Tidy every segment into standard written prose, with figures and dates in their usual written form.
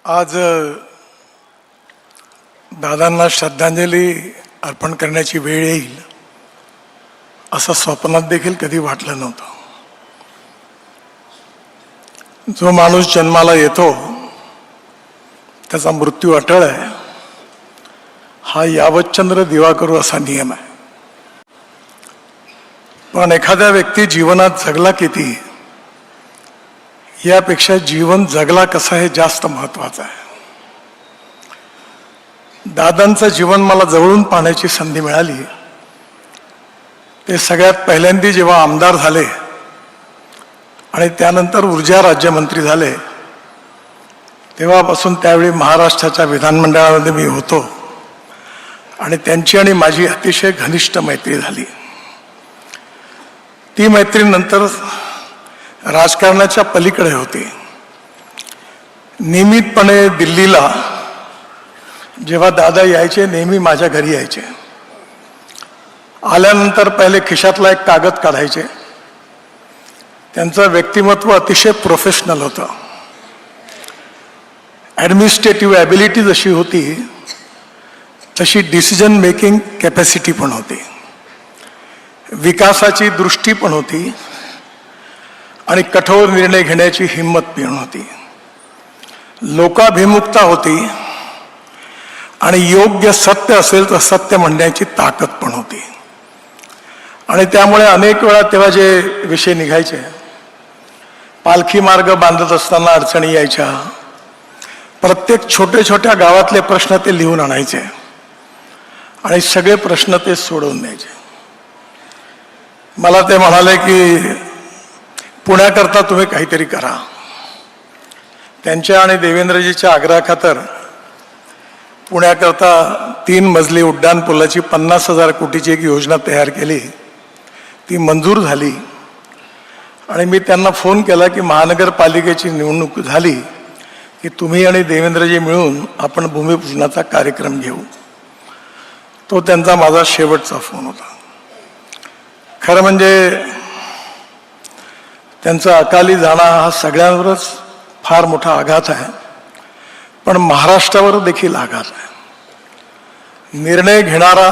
आज दादांना श्रद्धांजली अर्पण करण्याची वेळ येईल असं स्वप्नात देखील कधी वाटलं नव्हतं. जो माणूस जन्माला येतो त्याचा मृत्यू अटळ आहे, हा यावतचंद्र दिवा करू असा नियम आहे. पण एखाद्या व्यक्ती जीवनात जगला किती यापेक्षा जीवन जगला कसा हे जास्त महत्त्वाचं आहे. दादांचं जीवन मला जवळून पाहण्याची संधी मिळाली. ते सगळ्यात पहिल्यांदा जेव्हा आमदार झाले आणि त्यानंतर ऊर्जा राज्यमंत्री झाले तेव्हापासून त्यावेळी महाराष्ट्राच्या विधानमंडळामध्ये मी होतो आणि त्यांची आणि माझी अतिशय घनिष्ठ मैत्री झाली. ती मैत्री नंतर राजकारणाच्या पलीकडे होती. नियमितपणे दिल्लीला जेव्हा दादा यायचे नेहमी माझ्या घरी यायचे. आल्यानंतर पहिले खिशातला एक कागद काढायचे. त्यांचं व्यक्तिमत्व अतिशय प्रोफेशनल होतं. ॲडमिनिस्ट्रेटिव्ह ॲबिलिटी जशी होती तशी डिसिजन मेकिंग कॅपॅसिटी पण होती, विकासाची दृष्टी पण होती आणि कठोर निर्णय घेण्याची हिंमत पण होती. लोकाभिमुखता होती आणि योग्य सत्य असेल तर सत्य म्हणण्याची ताकद पण होती. आणि त्यामुळे अनेक वेळा तेव्हा जे विषय निघायचे, पालखी मार्ग बांधत असताना अडचणी यायच्या, प्रत्येक छोट्या गावातले प्रश्न ते लिहून आणायचे आणि सगळे प्रश्न ते सोडवून द्यायचे. मला ते म्हणाले की पुण्याकरता तुम्ही काहीतरी करा. त्यांच्या आणि देवेंद्रजीच्या आग्रहाखातर पुण्याकरता 3 मजली उड्डाण पुलाची 50,000 कोटीची एक योजना तयार केली. ती मंजूर झाली आणि मी त्यांना फोन केला की महानगरपालिकेची निवडणूक झाली की तुम्ही आणि देवेंद्रजी मिळून आपण भूमिपूजनाचा कार्यक्रम घेऊ. तो त्यांचा माझा शेवटचा फोन होता. खरं म्हणजे त्यांचा अकाली जाणं हा सगळ्यांवरच फार मोठा आघात आहे, पण महाराष्ट्रावर देखील आघात आहे. निर्णय घेणारा,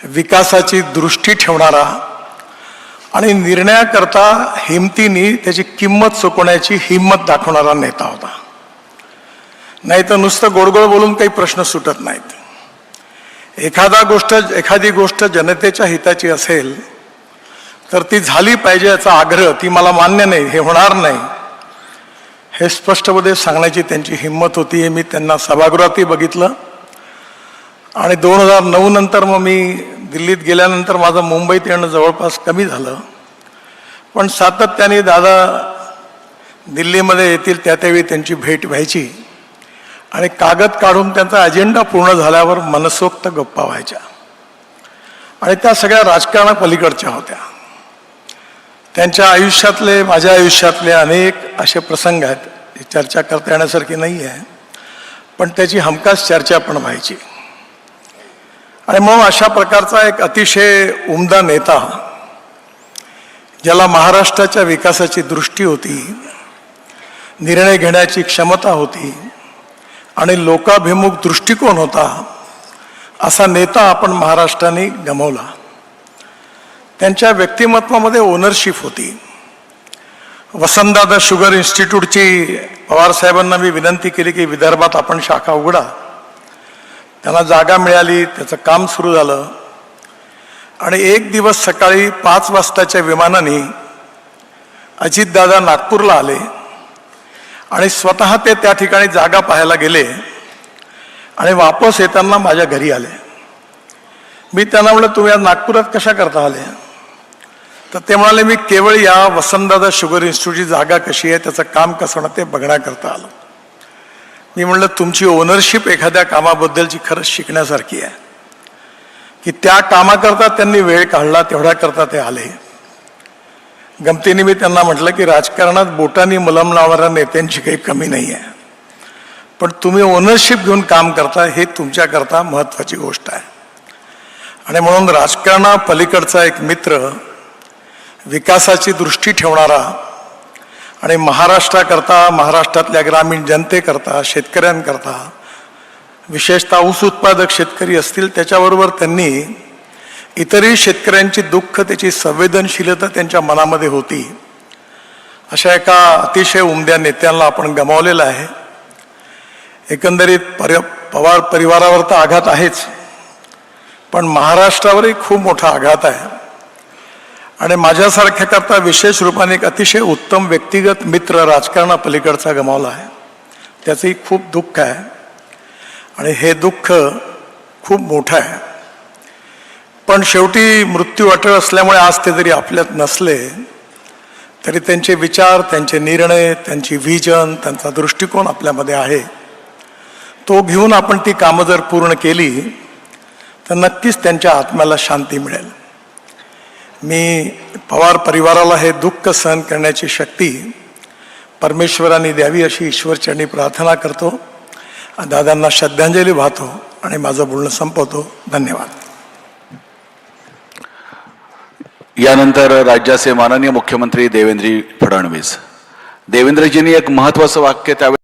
विकासाची दृष्टी ठेवणारा आणि निर्णयाकरता हिमतीने त्याची किंमत चुकवण्याची हिंमत दाखवणारा नेता होता. नाही तर नुसतं गोडगोड बोलून काही प्रश्न सुटत नाहीत. एखादी गोष्ट जनतेच्या हिताची असेल तर ती झाली पाहिजे याचा आग्रह, ती मला मान्य नाही, हे होणार नाही, हे स्पष्टपणे सांगण्याची त्यांची हिंमत होती. हे मी त्यांना सभागृहातही बघितलं आणि 2009 नंतर मग मी दिल्लीत गेल्यानंतर माझं मुंबईत येणं जवळपास कमी झालं. पण सातत्याने दादा दिल्लीमध्ये येतील त्यावेळी त्यांची भेट व्हायची आणि कागद काढून त्यांचा अजेंडा पूर्ण झाल्यावर मनसोक्त गप्पा व्हायच्या आणि त्या सगळ्या राजकारणापलीकडच्या होत्या. त्यांच्या आयुष्यातले, माझ्या आयुष्यातले अनेक असे प्रसंग आहेत, चर्चा करता येण्यासारखी नाही आहे, पण त्याची हमखास चर्चा पण व्हायची. आणि मग अशा प्रकारचा एक अतिशय उमदा नेता, ज्याला महाराष्ट्राच्या विकासाची दृष्टी होती, निर्णय घेण्याची क्षमता होती आणि लोकाभिमुख दृष्टिकोन होता, असा नेता आपण महाराष्ट्राने गमावला. त्यांच्या व्यक्तिमत्वामध्ये ओनरशिप होती. वसंतदादा शुगर इन्स्टिट्यूटची पवारसाहेबांना मी विनंती केली की विदर्भात आपण शाखा उघडा. त्यांना जागा मिळाली, त्याचं काम सुरू झालं आणि एक दिवस सकाळी 5 वाजताच्या विमानाने अजितदादा नागपूरला आले आणि स्वतः ते त्या ठिकाणी जागा पाहायला गेले आणि वापस येताना माझ्या घरी आले. मी त्यांना म्हटलं तुम्ही आज नागपुरात कशा करता आले? तर ते म्हणाले मी केवळ या वसंतदादा शुगर इन्स्टिट्यूटची जागा कशी आहे, त्याचं काम कसं होणार ते बघण्याकरता आलो. मी म्हटलं तुमची ओनरशिप एखाद्या कामाबद्दलची खरंच शिकण्यासारखी आहे की त्या कामाकरता त्यांनी वेळ काढला, तेवढ्याकरता ते आले. गमतीने मी त्यांना म्हटलं की राजकारणात बोटांनी मलम लावणाऱ्या नेत्यांची काही कमी नाही आहे, पण तुम्ही ओनरशिप घेऊन काम करता हे तुमच्याकरता महत्त्वाची गोष्ट आहे. आणि म्हणून राजकारणापलीकडचा एक मित्र, विकासाची दृष्टी ठेवणारा आणि महाराष्ट्राकरता, महाराष्ट्रातल्या ग्रामीण जनतेकरता, शेतकऱ्यांकरता, विशेषतः ऊस उत्पादक शेतकरी असतील त्याच्याबरोबर त्यांनी इतरही शेतकऱ्यांची दुःख, त्याची संवेदनशीलता त्यांच्या मनामध्ये होती. अशा एका अतिशय उमद्या नेत्यांना आपण गमावलेलं आहे. एकंदरीत पवार परिवारावर तर आघात आहेच, पण महाराष्ट्रावरही खूप मोठा आघात आहे. आणि माझ्यासारख्याकरता विशेष रूपाने एक अतिशय उत्तम व्यक्तिगत मित्र राजकारणापलीकडचा गमावला आहे. त्याचंही खूप दुःख आहे आणि हे दुःख खूप मोठं आहे. पण शेवटी मृत्यू अटळ असल्यामुळे आज ते जरी आपल्यात नसले तरी त्यांचे विचार, त्यांचे निर्णय, त्यांची व्हिजन, त्यांचा दृष्टिकोन आपल्यामध्ये आहे. तो घेऊन आपण ती कामं जर पूर्ण केली तर नक्कीच त्यांच्या आत्म्याला शांती मिळेल. मी पवार परिवाराला हे दुःख सहन करण्याची शक्ती परमेश्वराने द्यावी अशी ईश्वरचरणी प्रार्थना करतो. दादांना श्रद्धांजली वाहतो आणि माझं बोलणं संपवतो. धन्यवाद. यानंतर राज्याचे माननीय मुख्यमंत्री देवेंद्र फडणवीस. देवेंद्रजींनी एक महत्त्वाचं वाक्य त्यावेळी